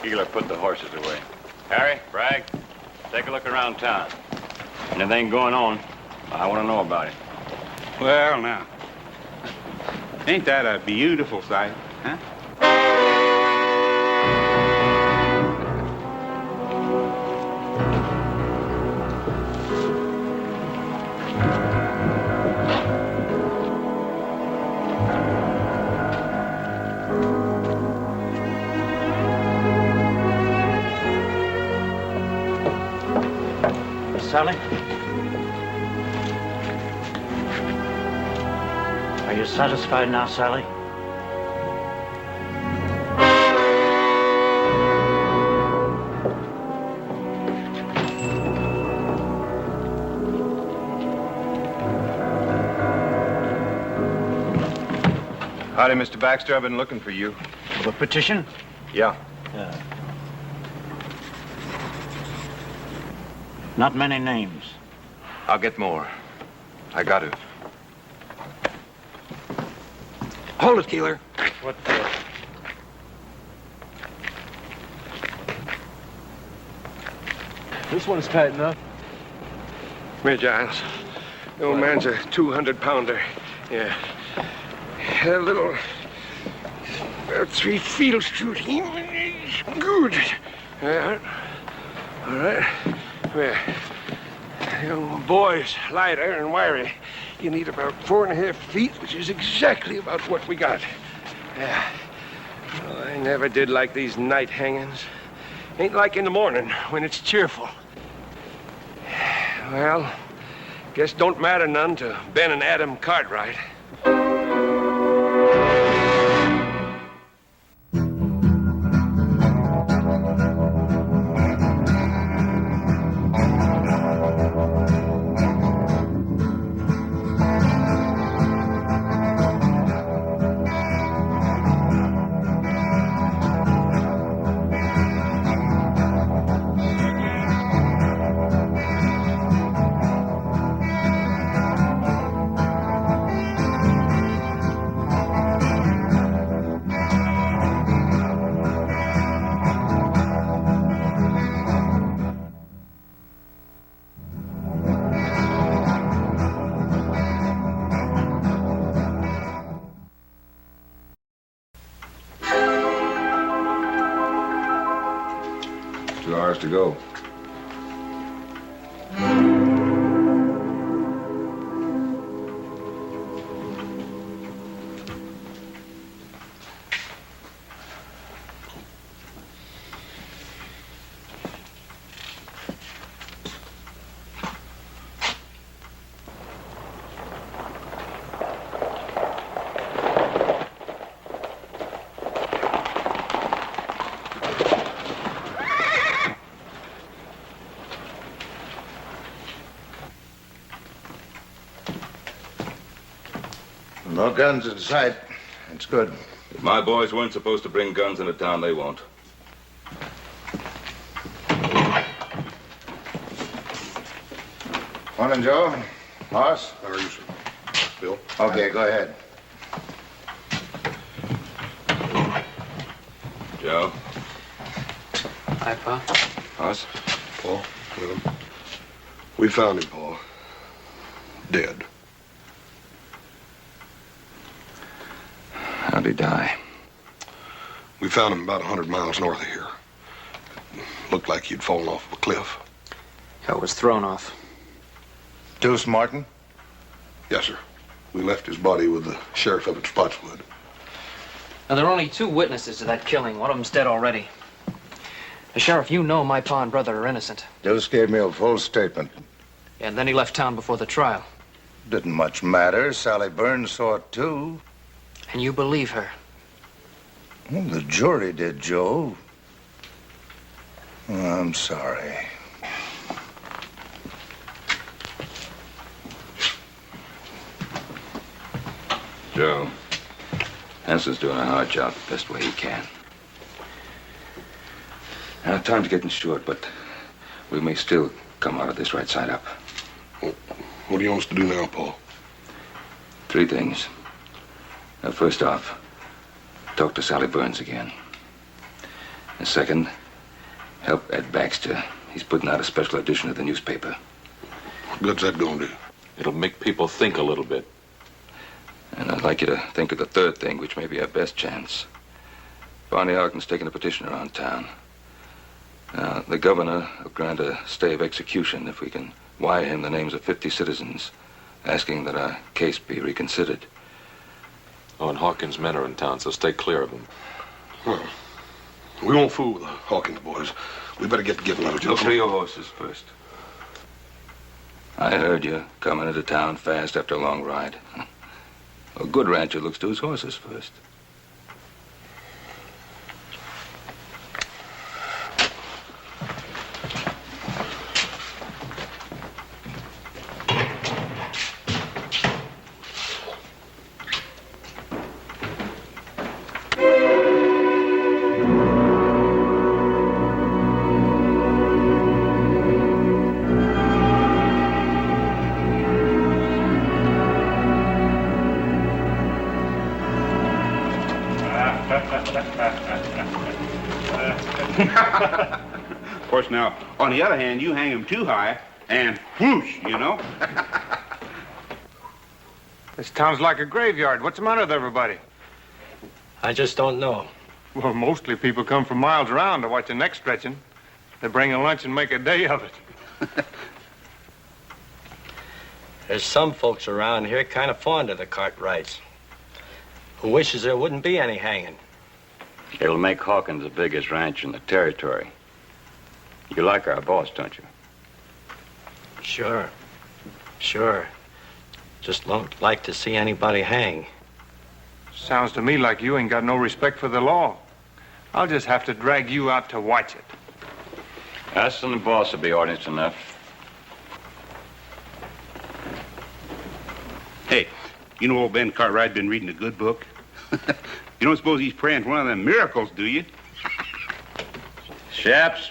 Keeler put the horses away. Harry, Bragg, take a look around town. Anything going on, I want to know about it. Well, now, ain't that a beautiful sight, huh? Sally? Are you satisfied now, Sally? Howdy, Mr. Baxter. I've been looking for you. The petition? Yeah. Not many names. I'll get more. I got to. Hold it, Keeler. What This one's tight enough. Come here, Giles. The old man's a 200-pounder. Yeah. A little... about 3 feet will shoot him. Good. Yeah. All right. Come here. Young boy's lighter and wiry. You need about 4.5 feet, which is exactly about what we got. Yeah. Well, I never did like these night hangings. Ain't like in the morning when it's cheerful. Well, guess don't matter none to Ben and Adam Cartwright. To go. No guns in sight. It's good. If my boys weren't supposed to bring guns into town, they won't. Morning, Joe. Hoss? How are you, sir? Bill? Okay, go ahead. Joe? Hi, Pa. Hoss? Paul, with him. We found him, Paul. Dead. How'd he die? We found him about 100 miles north of here. Looked like he'd fallen off a cliff. I was thrown off. Deuce Martin? Yes, sir. We left his body with the sheriff up at Spotswood. Now, there are only 2 witnesses to that killing. One of them's dead already. The sheriff, you know my pa and brother are innocent. Deuce gave me a full statement. And then he left town before the trial. Didn't much matter. Sally Burns saw it, too. And you believe her? Well, the jury did, Joe. Oh, I'm sorry. Joe, Hanson's doing a hard job the best way he can. Now, time's getting short, but we may still come out of this right side up. What do you want us to do now, Paul? 3 things. Now, first off, talk to Sally Burns again. And second, help Ed Baxter. He's putting out a special edition of the newspaper. What good's that gonna do? It'll make people think a little bit. And I'd like you to think of the third thing, which may be our best chance. Barney Arkin's taking a petition around town. The governor will grant a stay of execution if we can wire him the names of 50 citizens, asking that our case be reconsidered. Oh, and Hawkins' men are in town, so stay clear of them. Well, we won't fool with the Hawkins boys. We better get together, little Joe. Look to your horses first. I heard you coming into town fast after a long ride. A good rancher looks to his horses first. Of course, now, on the other hand, you hang him too high, and whoosh, you know? This town's like a graveyard. What's the matter with everybody? I just don't know. Well, mostly people come from miles around to watch the neck stretching. They bring a lunch and make a day of it. There's some folks around here kind of fond of the Cartwrights, who wishes there wouldn't be any hanging. It'll make Hawkins the biggest ranch in the territory. You like our boss, don't you? Sure. Just don't like to see anybody hang. Sounds to me like you ain't got no respect for the law. I'll just have to drag you out to watch it. Us and the boss will be audience enough. Hey, you know old Ben Cartwright been reading a good book? You don't suppose he's praying for one of them miracles, do you? Chaps,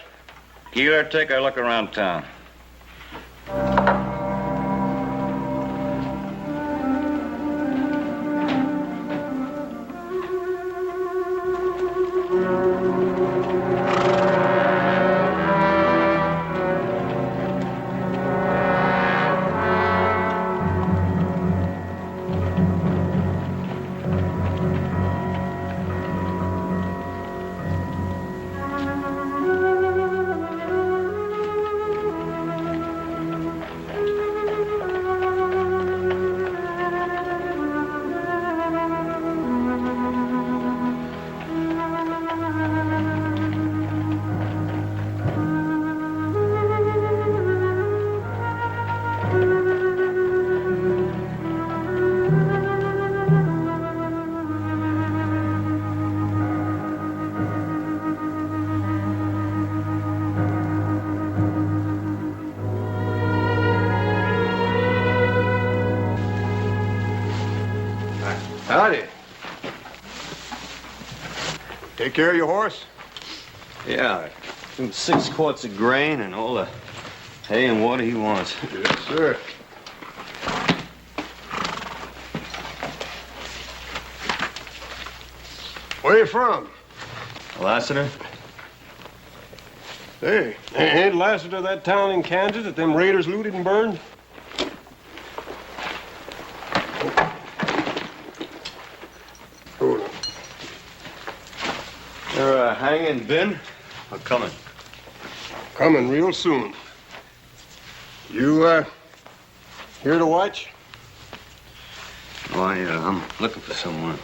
Keeler, take a look around town. Howdy. Take care of your horse? Yeah, 6 quarts of grain and all the hay and water he wants. Yes, sir. Where you from? Lassiter? Hey, ain't Lassiter that town in Kansas that them raiders looted and burned? They're hanging, Ben? Or coming? Coming real soon. You, here to watch? Why, I'm looking for someone.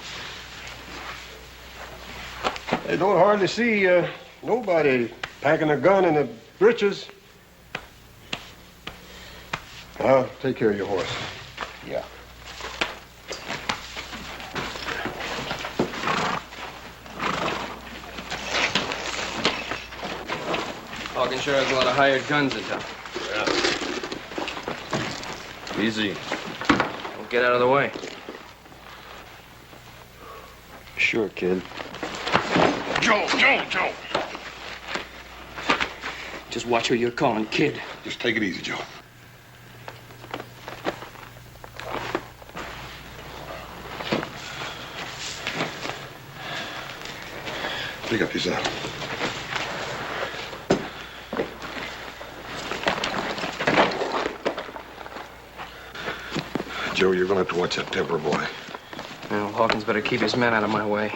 I don't hardly see, nobody packing a gun in the breeches. I'll take care of your horse. Yeah. Hawkins sure has a lot of hired guns in town. Yeah. Easy. Don't get out of the way. Sure, kid. Joe! Just watch who you're calling kid. Just take it easy, Joe. Pick up yourself. Joe, you're going to have to watch that temper, boy. Well, Hawkins better keep his men out of my way.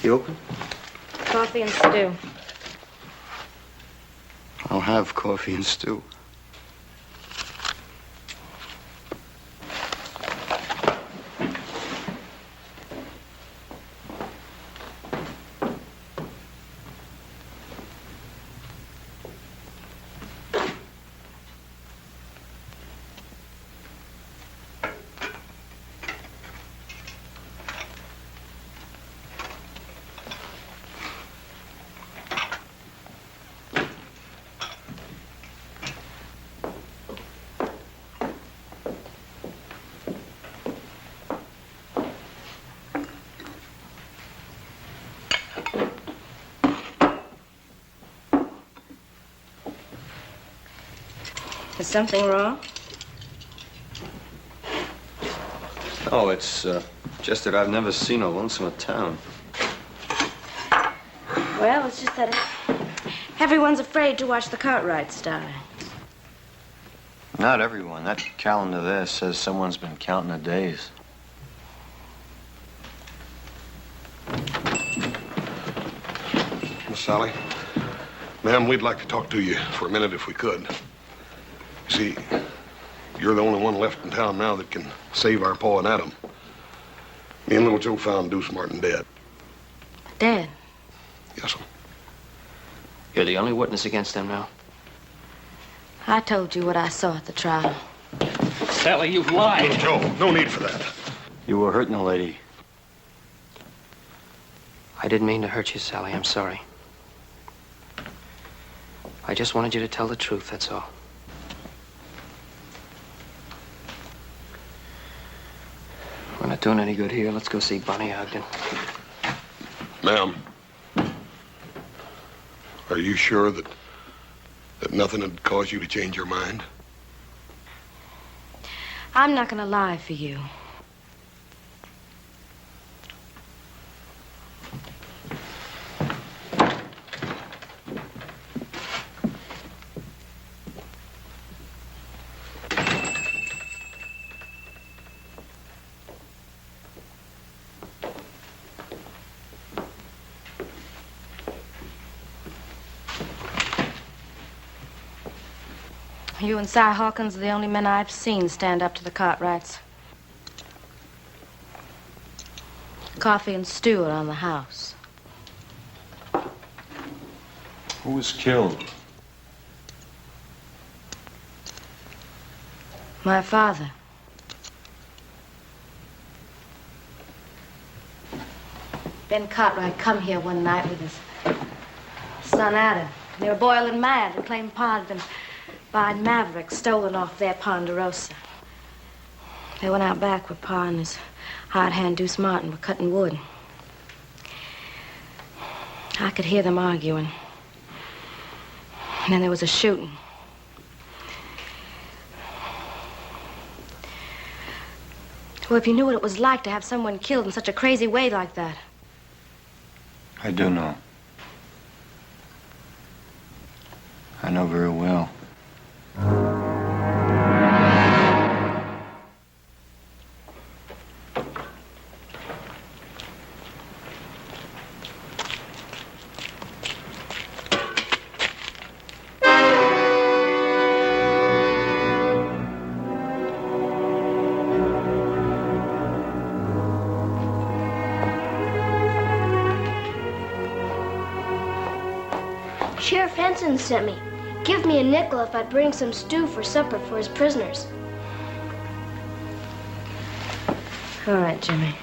You open? Coffee and stew. I'll have coffee and stew. Is something wrong? No, it's just that I've never seen a lonesomer town. Well, it's just that everyone's afraid to watch the Cartwrights die. Not everyone. That calendar there says someone's been counting the days. Miss Sally, ma'am, we'd like to talk to you for a minute if we could. See, you're the only one left in town now that can save our Pa and Adam. Me and little Joe found Deuce Martin dead. Dead? Yes, sir. You're the only witness against them now. I told you what I saw at the trial. Sally, you've lied. Little Joe, no need for that. You were hurting a lady. I didn't mean to hurt you, Sally. I'm sorry. I just wanted you to tell the truth, that's all. We're not doing any good here. Let's go see Bonnie Ogden. Ma'am, are you sure that nothing had caused you to change your mind? I'm not gonna lie for you. You and Si Hawkins are the only men I've seen stand up to the Cartwrights. Coffee and stew around the house. Who was killed? My father. Ben Cartwright come here one night with his son Adam. They were boiling mad and claimed Pa had been buying Mavericks stolen off their Ponderosa. They went out back where Pa and his hard hand Deuce Martin were cutting wood. I could hear them arguing. And then there was a shooting. Well, if you knew what it was like to have someone killed in such a crazy way like that. I do know. I know very well. Sheriff Henson sent me. Give me a nickel if I bring some stew for supper for his prisoners. All right, Jimmy.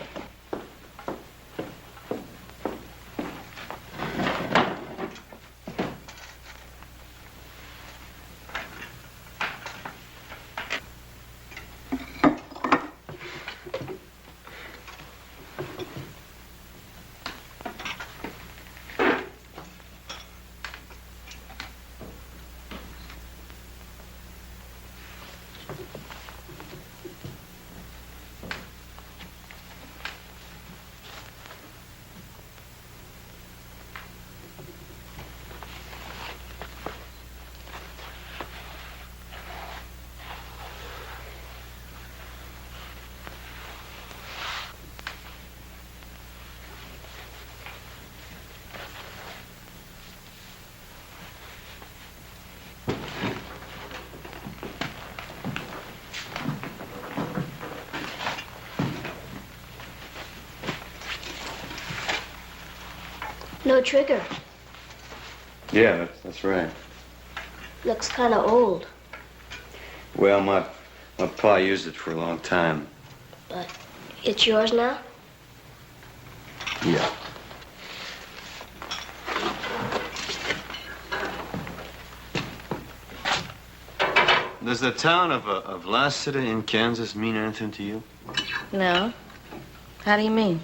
No trigger. Yeah, that's right. Looks kind of old. Well, my pa used it for a long time. But it's yours now? Yeah. Does the town of Lassiter in Kansas mean anything to you? No. How do you mean?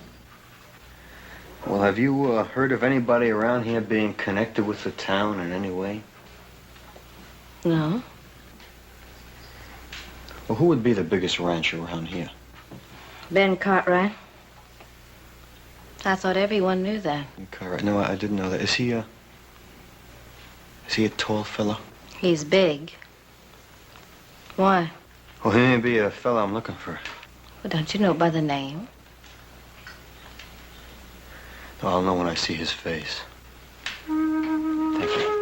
Well, have you heard of anybody around here being connected with the town in any way? No. Well, who would be the biggest rancher around here? Ben Cartwright. I thought everyone knew that. Cartwright? No, I didn't know that. Is he a tall fella? He's big. Why? Well, he may be a fella I'm looking for. Well, don't you know by the name? Oh, I'll know when I see his face. Thank you.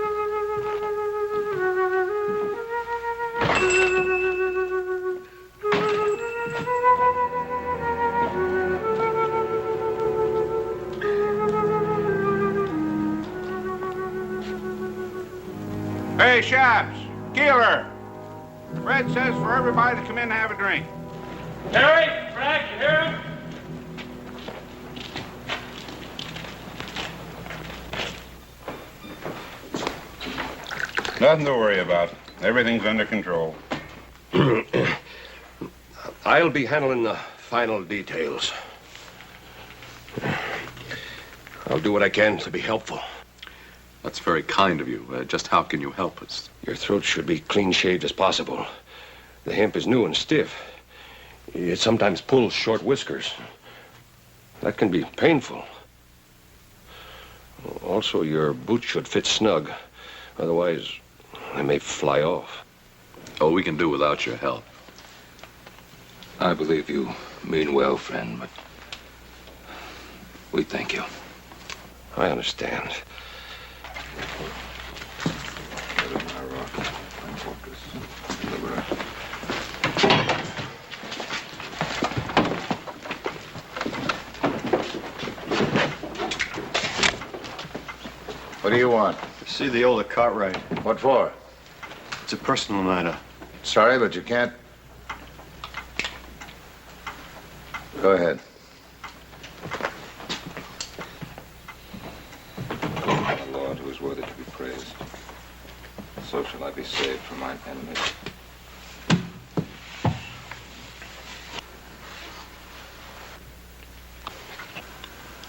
Hey, Shabs, Keeler. Fred says for everybody to come in and have a drink. Harry, Frank, you hear him? Nothing to worry about. Everything's under control. I'll be handling the final details. I'll do what I can to be helpful. That's very kind of you. Just how can you help us? Your throat should be clean shaved as possible. The hemp is new and stiff. It sometimes pulls short whiskers. That can be painful. Also, your boots should fit snug. Otherwise, they may fly off. Oh, we can do without your help. I believe you mean well, friend, but we thank you. I understand. What do you want? See the older Cartwright. What for? It's a personal matter. Sorry, but you can't. Go ahead. A Lord who is worthy to be praised. So shall I be saved from mine enemies.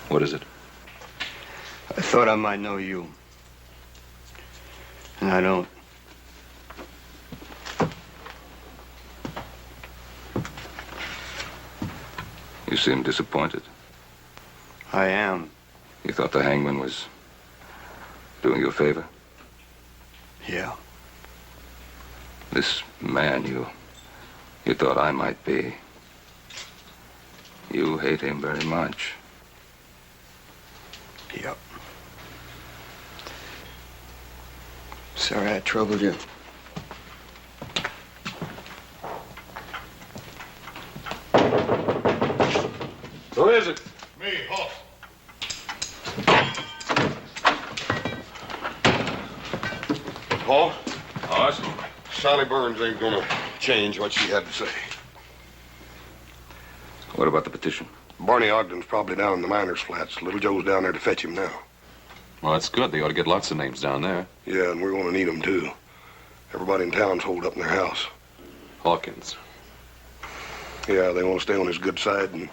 What is it? I thought I might know you. And I don't. You seem disappointed. I am. You thought the hangman was doing you a favor? Yeah. This man you thought I might be. You hate him very much. Yep. Sorry I troubled you. Who is it? Me, Hoss. Paul? Hoss? Sally Burns ain't gonna change what she had to say. What about the petition? Barney Ogden's probably down in the miners' flats. Little Joe's down there to fetch him now. Well, that's good. They ought to get lots of names down there. Yeah, and we're gonna need them, too. Everybody in town's holed up in their house. Hawkins. Yeah, they want to stay on his good side in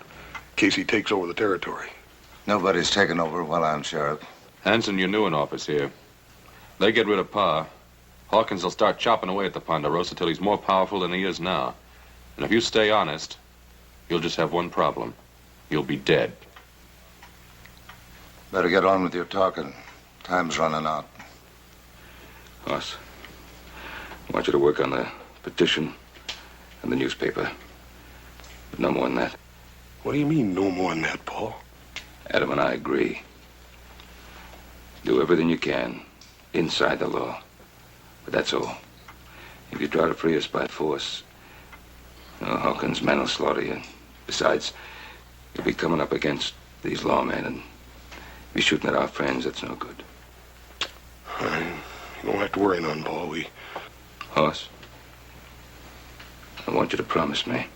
case he takes over the territory. Nobody's taken over while I'm sheriff. Hanson, you're new in office here. They get rid of Pa. Hawkins will start chopping away at the Ponderosa till he's more powerful than he is now. And if you stay honest, you'll just have one problem. You'll be dead. Better get on with your talking. Time's running out. Hoss, I want you to work on the petition and the newspaper. But no more than that. What do you mean, no more than that, Paul? Adam and I agree. Do everything you can inside the law. But that's all. If you try to free us by force, Hawkins' men will slaughter you. Besides, you'll be coming up against these lawmen and be shooting at our friends. That's no good. You don't have to worry none, Paul. Hoss, I want you to promise me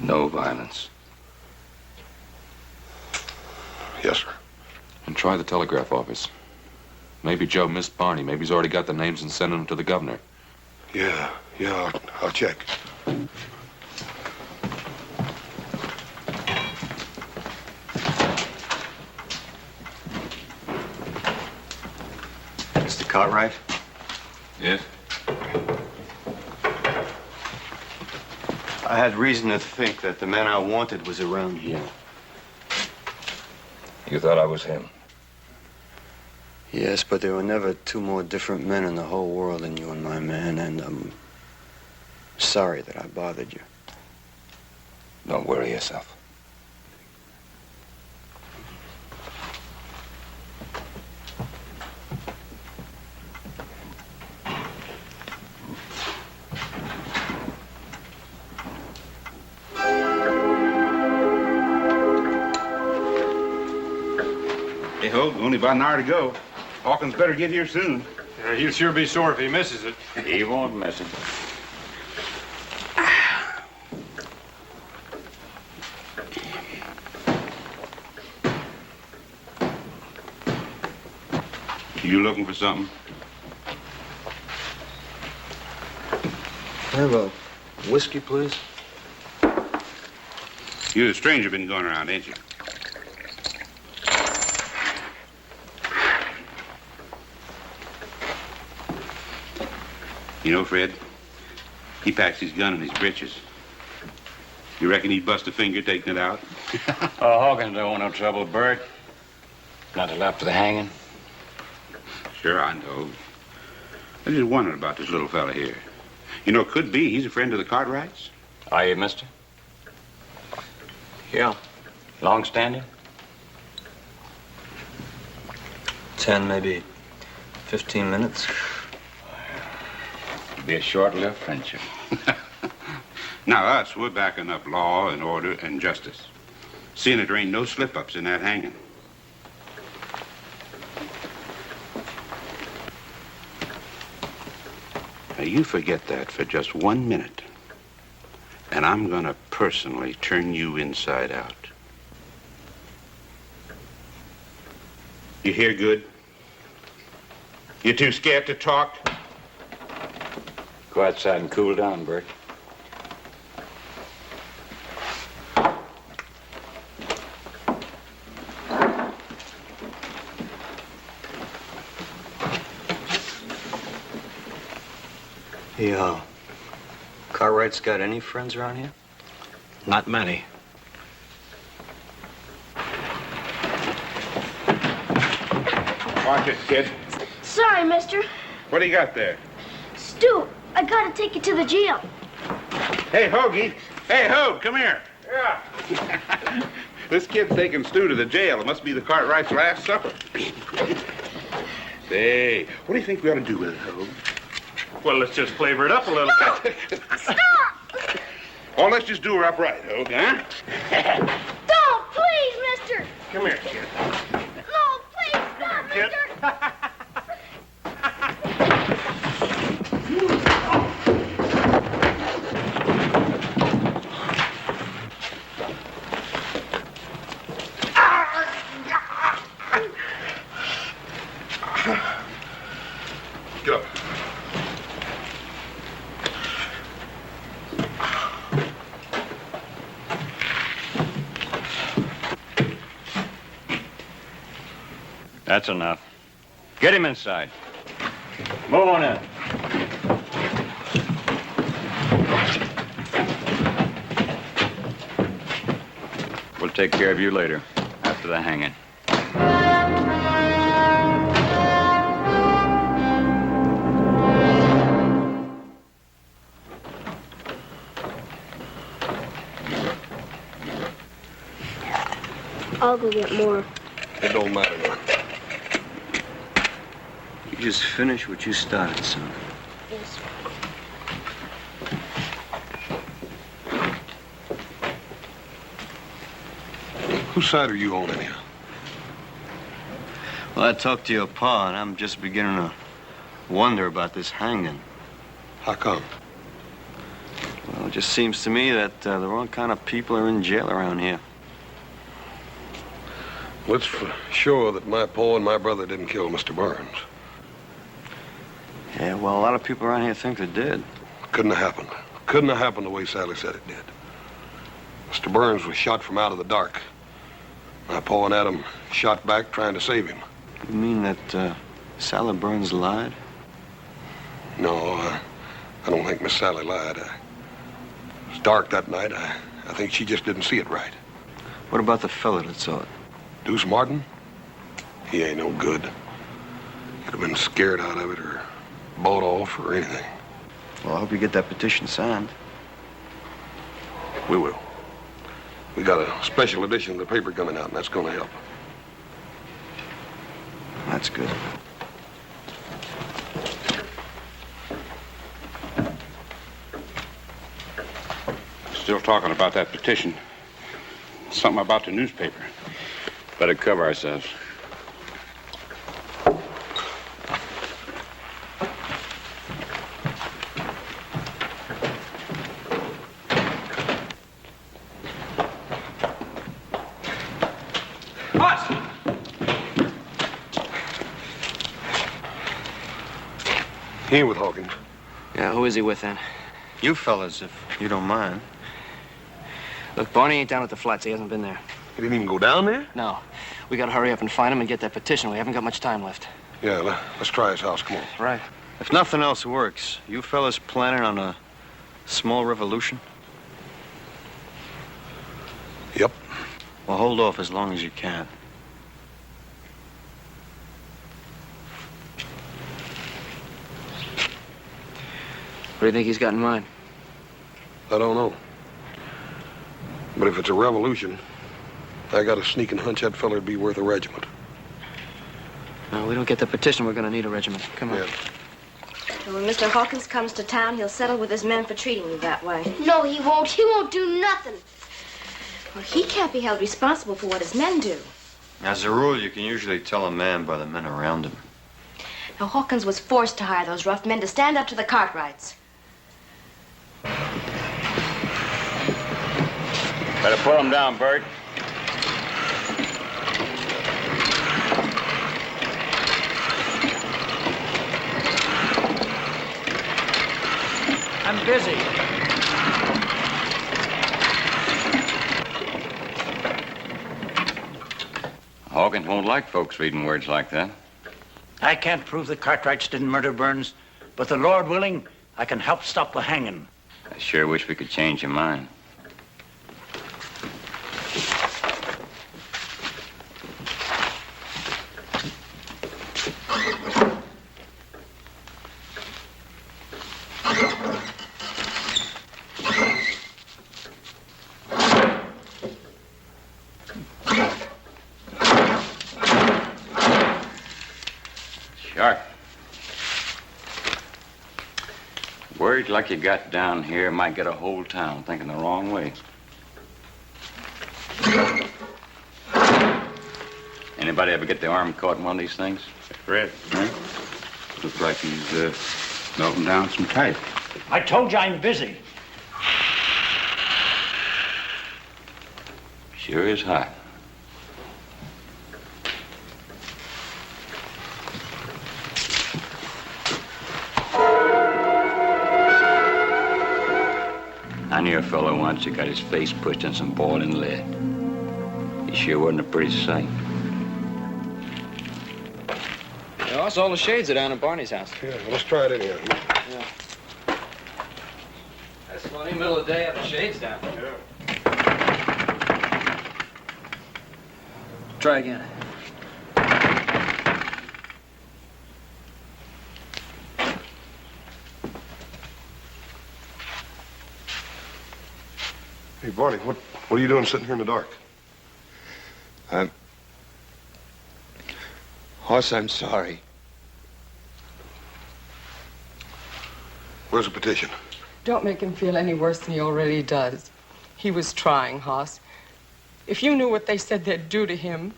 no violence. Yes, sir. And try the telegraph office. Maybe Joe missed Barney. Maybe he's already got the names and sending them to the governor. Yeah, I'll check. Mr. Cartwright? Yes? I had reason to think that the man I wanted was around here. You thought I was him? Yes, but there were never two more different men in the whole world than you and my man, and I'm sorry that I bothered you. Don't worry yourself. Hey, Hogue, only about an hour to go. Hawkins better get here soon. He'll sure be sore if he misses it. He won't miss it. You looking for something? Have a whiskey, please? You the stranger been going around, ain't you? You know, Fred, he packs his gun in his breeches. You reckon he'd bust a finger taking it out? Oh, Hawkins don't want no trouble, Bert. Not till after the hanging. Sure, I know. I just wondered about this little fella here. You know, could be he's a friend of the Cartwrights. Are you, mister? Yeah. Long standing? 10, maybe 15 minutes. It'll be a short-lived friendship. Now, us, we're backing up law and order and justice. Seeing that there ain't no slip-ups in that hanging. Now, you forget that for just 1 minute, and I'm gonna personally turn you inside out. You hear good? You too scared to talk? Go outside and cool down, Bert. Hey, Cartwright's got any friends around here? Not many. Watch it, kid. Sorry, mister. What do you got there? Stu, I gotta take you to the jail. Hey, Hoagie. Hey, Hogue, come here. Yeah. This kid's taking Stu to the jail. It must be the Cartwright's last supper. Say, what do you think we ought to do with it, Hogue? Well, let's just flavor it up a little. Stop! Oh, let's just do her upright, Hogue, huh? Don't, please, mister. Come here, kid. No, please, stop, mister. Get up. That's enough. Get him inside. Move on in. We'll take care of you later, after the hanging. I'll go get more. It don't matter now. You just finish what you started, son. Yes. Whose side are you on anyhow? Well, I talked to your pa, and I'm just beginning to wonder about this hanging. How come? Well, it just seems to me that the wrong kind of people are in jail around here. Well, it's for sure that my pa and my brother didn't kill Mr. Burns. Yeah, well, a lot of people around here think they did. Couldn't have happened. Couldn't have happened the way Sally said it did. Mr. Burns was shot from out of the dark. My pa and Adam shot back trying to save him. You mean that Sally Burns lied? No, I don't think Miss Sally lied. It was dark that night. I think she just didn't see it right. What about the fella that saw it? Deuce Martin? He ain't no good. Could have been scared out of it or bought off or anything. Well, I hope you get that petition signed. We will. We got a special edition of the paper coming out, and that's going to help. That's good. Still talking about that petition. Something about the newspaper. Better cover ourselves. He ain't with Hawkins. Yeah, who is he with then? You fellas, if you don't mind. Look, Barney ain't down at the flats. He hasn't been there. He didn't even go down there? No. We gotta hurry up and find him and get that petition. We haven't got much time left. Yeah, let's try his house. Come on. Right. If nothing else works, you fellas planning on a small revolution? Yep. Well, hold off as long as you can. What do you think he's got in mind? I don't know. But if it's a revolution, I got a sneaking hunch that feller'd be worth a regiment. No, we don't get the petition, we're gonna need a regiment. Come on. Yeah. And when Mr. Hawkins comes to town, he'll settle with his men for treating you that way. No, he won't. He won't do nothing. Well, he can't be held responsible for what his men do. As a rule, you can usually tell a man by the men around him. Now, Hawkins was forced to hire those rough men to stand up to the Cartwrights. Better pull him down, Bert. I'm busy. Hawkins won't like folks reading words like that. I can't prove the Cartwrights didn't murder Burns, but the Lord willing, I can help stop the hanging. I sure wish we could change your mind. Sharp. Words like you got down here might get a whole town thinking the wrong way. Anybody ever get the arm caught in one of these things? Red. Looks like he's melting down some type. I told you I'm busy. Sure is hot. knew a fellow once who got his face pushed in some boiling lead. He sure wasn't a pretty sight. Yeah, all the shades are down at Barney's house. Yeah, let's try it anyhow. Yeah. That's funny, middle of the day, have the shades down. Yeah. Try again. Hey, Barney, what are you doing sitting here in the dark? Hoss, I'm sorry. Where's the petition? Don't make him feel any worse than he already does. He was trying, Hoss. If you knew what they said they'd do to him.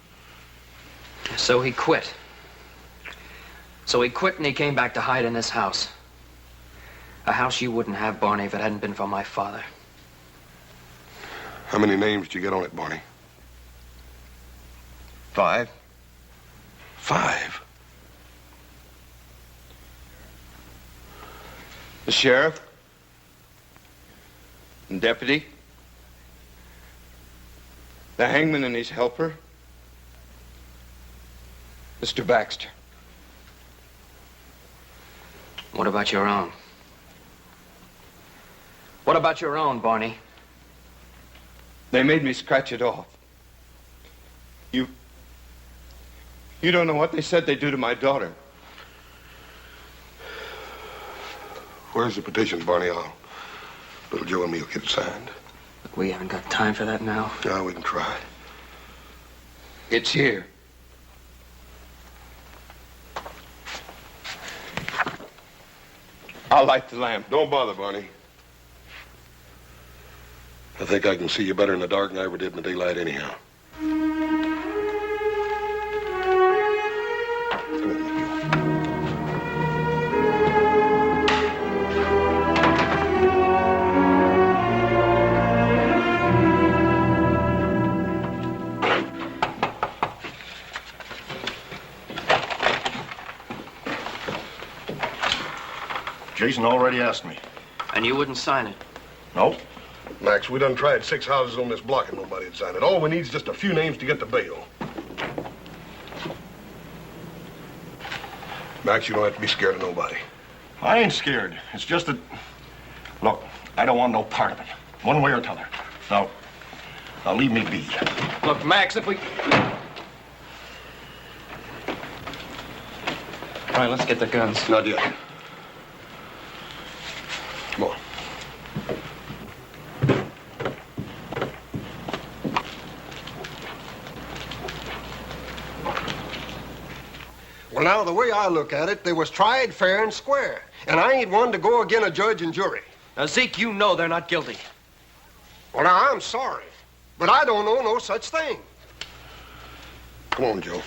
So he quit. So he quit and he came back to hide in this house. A house you wouldn't have, Barney, if it hadn't been for my father. How many names did you get on it, Barney? 5. 5? The sheriff. And deputy. The hangman and his helper. Mr. Baxter. What about your own? What about your own, Barney? They made me scratch it off. You don't know what they said they'd do to my daughter. Where's the petition, Barney? Little Joe and me will get it signed. We haven't got time for that now. No, we can try. It's here. I'll light the lamp. Don't bother, Barney. I think I can see you better in the dark than I ever did in the daylight anyhow. Jason already asked me. And you wouldn't sign it? No. Max, we done tried 6 houses on this block and nobody'd sign it. All we need is just a few names to get the bail. Max, you don't have to be scared of nobody. I ain't scared. It's just that... Look, I don't want no part of it. One way or t'other. Now leave me be. Look, Max, if we... All right, let's get the guns. Not yet. Come on. Well, now, the way I look at it, they was tried fair and square. And I ain't one to go again a judge and jury. Now, Zeke, you know they're not guilty. Well, now, I'm sorry. But I don't know no such thing. Come on, Joe.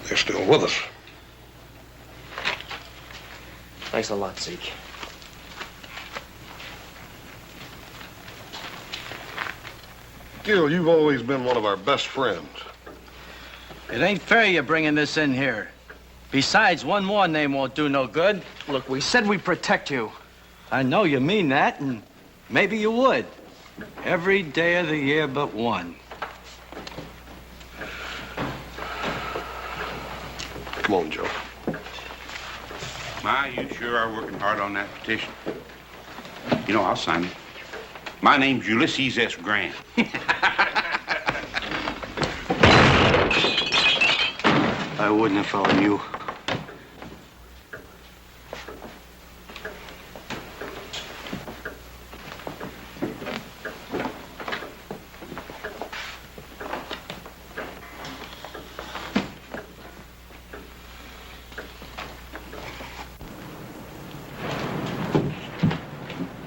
They're still with us. Thanks a lot, Zeke. Gil, you've always been one of our best friends. It ain't fair you're bringing this in here. Besides, one more name won't do no good. Look, we said we'd protect you. I know you mean that, and maybe you would. Every day of the year but one. Come on, Joe. My, you sure are working hard on that petition. You know, I'll sign it. My name's Ulysses S. Grant. I wouldn't if I were you.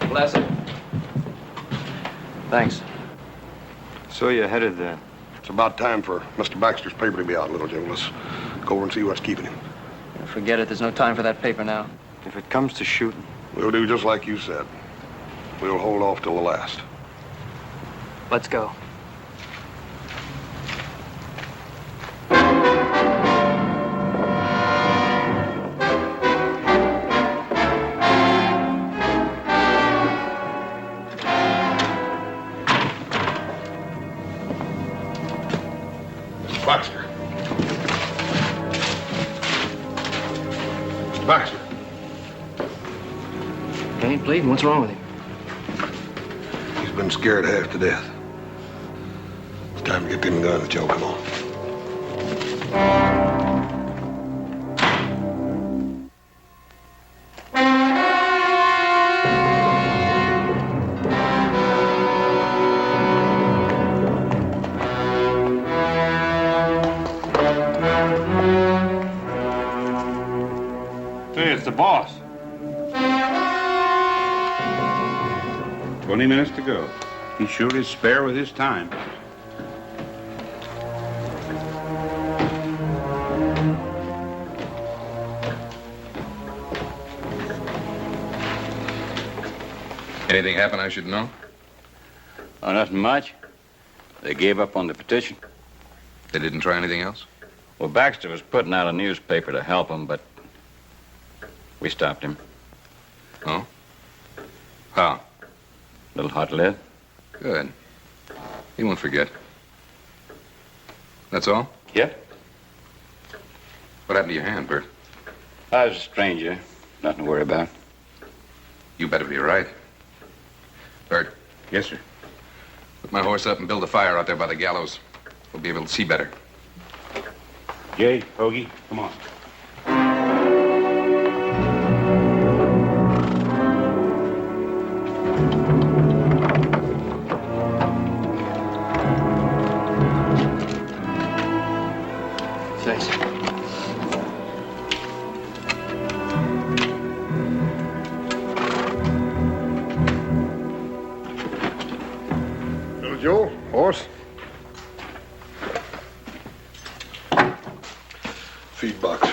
Bless it. Thanks. So you're headed there. It's about time for Mr. Baxter's paper to be out, little Joe. Let's go over and see what's keeping him. Forget it. There's no time for that paper now. If it comes to shooting. We'll do just like you said. We'll hold off till the last. Let's go. Mr. Baxter. He ain't bleeding. What's wrong with him? He's been scared half to death. It's time to get them guns, Joe. Come on. Hey, it's the boss. 20 minutes to go. He sure is spare with his time. Anything happen I should know? Oh, nothing much. They gave up on the petition. They didn't try anything else? Well, Baxter was putting out a newspaper to help him, but we stopped him. Oh? How? Little hot lead. Good. He won't forget. That's all? Yep. What happened to your hand, Bert? I was a stranger. Nothing to worry about. You better be right. Bert. Yes, sir. Put my horse up and build a fire out there by the gallows. We'll be able to see better. Jay, Hoagie, come on. Thanks. Little Joe, horse. Feed box.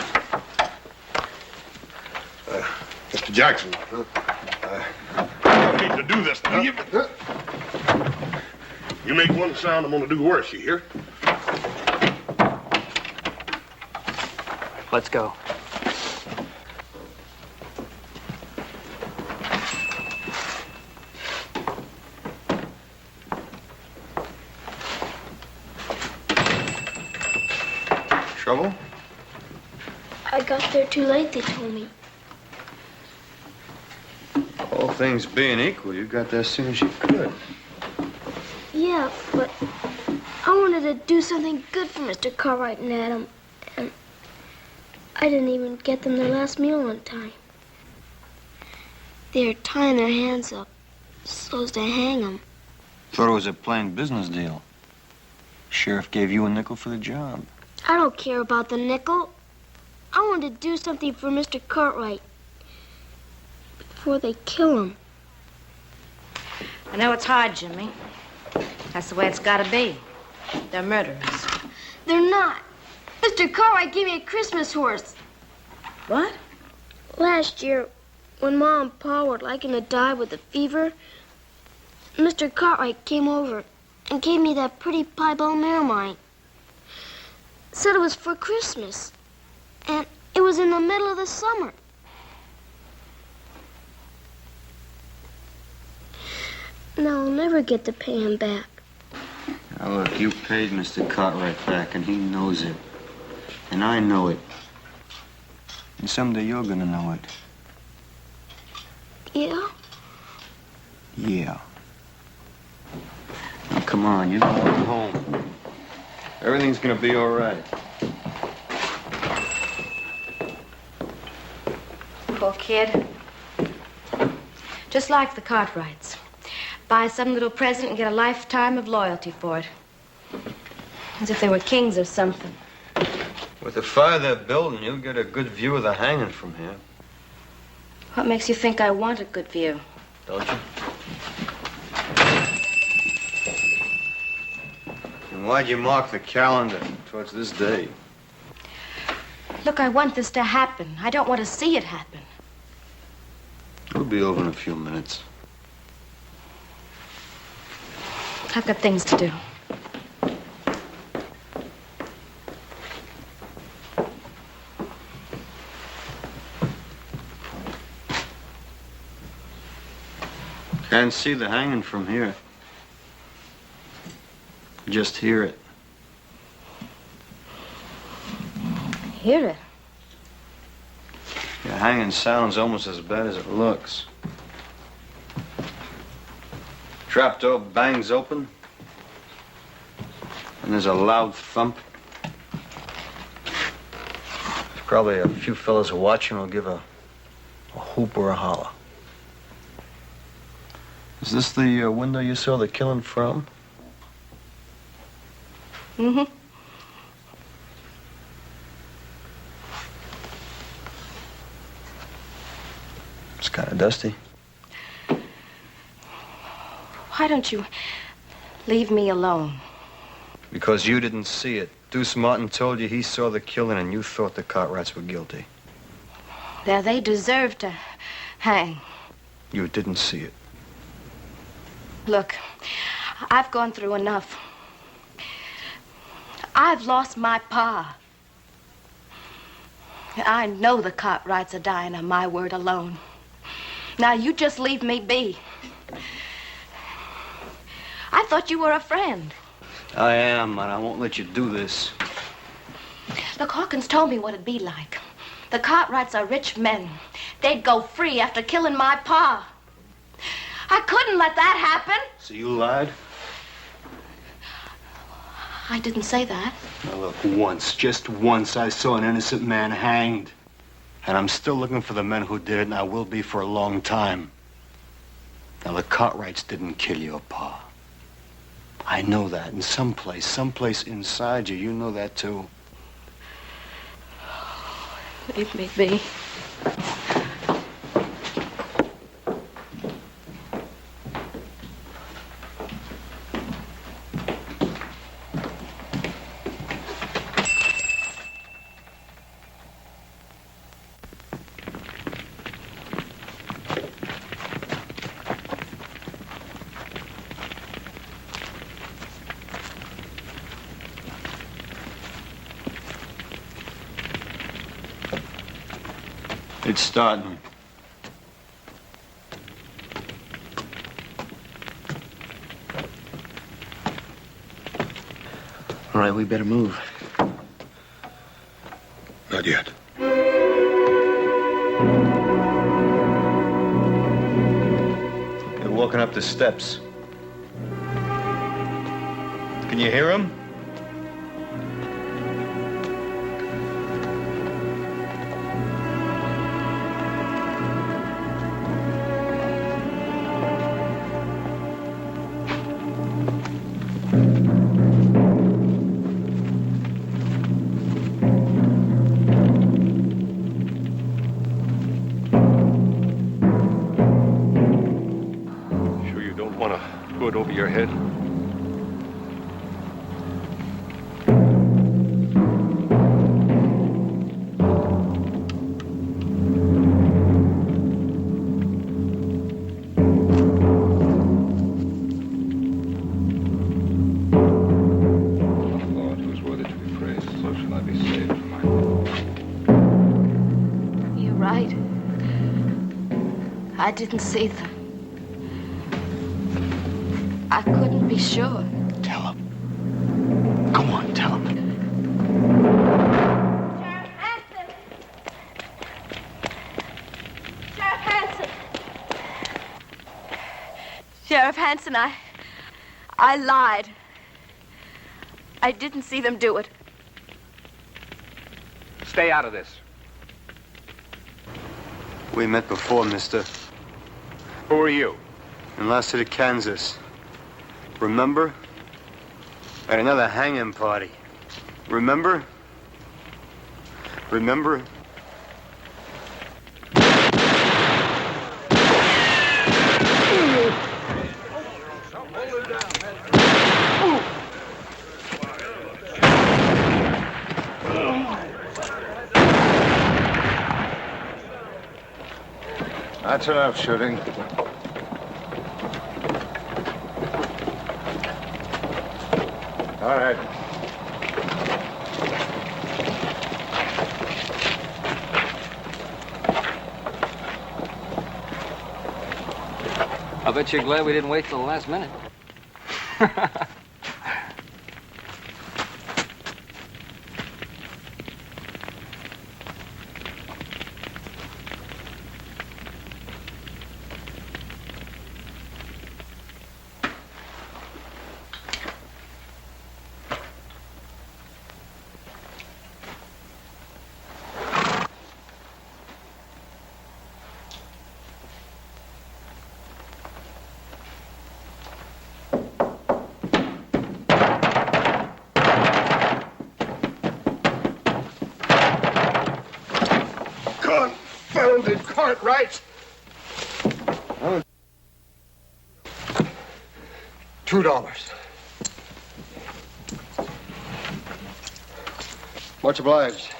Mr. Jackson, I hate to do this to you, but you make one sound, I'm gonna do worse, you hear? Let's go. Trouble? I got there too late, they told me. All things being equal, you got there as soon as you could. Yeah, but I wanted to do something good for Mr. Cartwright and Adam, and I didn't even get them their last meal on time. They're tying their hands up so as to hang them. Thought it was a plain business deal. Sheriff gave you a nickel for the job. I don't care about the nickel. I wanted to do something for Mr. Cartwright before they kill him. I know it's hard, Jimmy. That's the way it's gotta be. They're murderers. They're not. Mr. Cartwright gave me a Christmas horse. What? Last year, when Mom and Pa were like him to die with the fever, Mr. Cartwright came over and gave me that pretty piebald mare of mine. Said it was for Christmas. And it was in the middle of the summer. Now I'll never get to pay him back. Now look, you paid Mr. Cartwright back, and he knows it. And I know it. And someday you're gonna know it. Yeah? Yeah. Now come on, you gotta go home. Everything's gonna be all right. Poor kid. Just like the Cartwrights. Buy some little present and get a lifetime of loyalty for it. As if they were kings or something. With the fire they're building, you'll get a good view of the hanging from here. What makes you think I want a good view? Don't you? And why'd you mark the calendar towards this day? Look, I want this to happen. I don't want to see it happen. It'll be over in a few minutes. I've got things to do. Can't see the hanging from here. Just hear it. hear it. Your hanging sounds almost as bad as it looks. Trapdoor bangs open, and there's a loud thump. There's probably a few fellas watching will give a whoop or a holler. Is this the window you saw the killing from? Mm-hmm. It's kind of dusty. Why don't you leave me alone? Because you didn't see it. Deuce Martin told you he saw the killing and you thought the Cartwrights were guilty. There, they deserve to hang. You didn't see it. Look, I've gone through enough. I've lost my pa. I know the Cartwrights are dying on my word alone. Now, you just leave me be. I thought you were a friend. I am, and I won't let you do this. Look, Hawkins told me what it'd be like. The Cartwrights are rich men. They'd go free after killing my pa. I couldn't let that happen. So you lied? I didn't say that. Now look, once, just once, I saw an innocent man hanged. And I'm still looking for the men who did it, and I will be for a long time. Now, the Cartwrights didn't kill your pa. I know that. And someplace inside you, you know that too. Leave me be. It's starting. All right, we better move. Not yet. They're walking up the steps. Can you hear them? Over your head. Lord, who's worthy to be praised, so shall I be saved from my... You're right. I didn't see them. I couldn't be sure. Tell him. Go on, tell him. Sheriff Hanson! Sheriff Hanson, I lied. I didn't see them do it. Stay out of this. We met before, mister. Who are you? In last city, Kansas. Remember? At another hanging party. Remember? Remember? That's enough shooting. All right. I bet you're glad we didn't wait till the last minute. gilded Cartwrights. $2. Much obliged.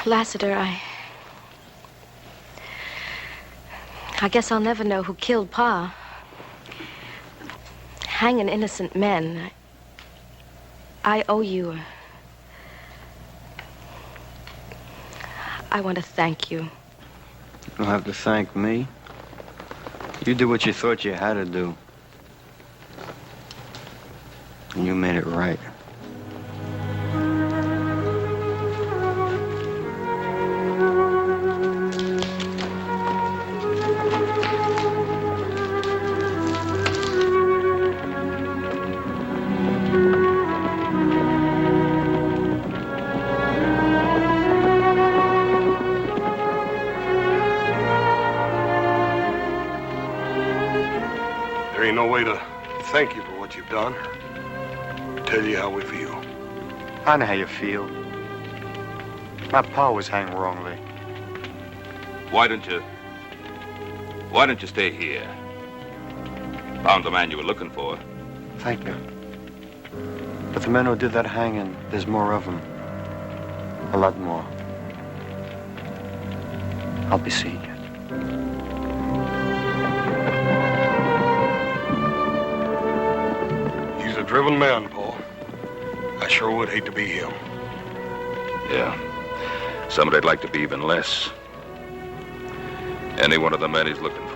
Lassiter, I guess I'll never know who killed Pa. Hanging innocent men. I owe you. I want to thank you. You don't have to thank me. You did what you thought you had to do. And you made it right. There ain't no way to thank you for what you've done. Tell you how we feel. I know how you feel. My pa was hanged wrongly. Why don't you stay here? Found the man you were looking for. Thank you. But the men who did that hanging, there's more of them. A lot more. I'll be seeing you. He's a driven man, Paul. I sure would hate to be him. Yeah. Somebody'd like to be even less. Any one of the men he's looking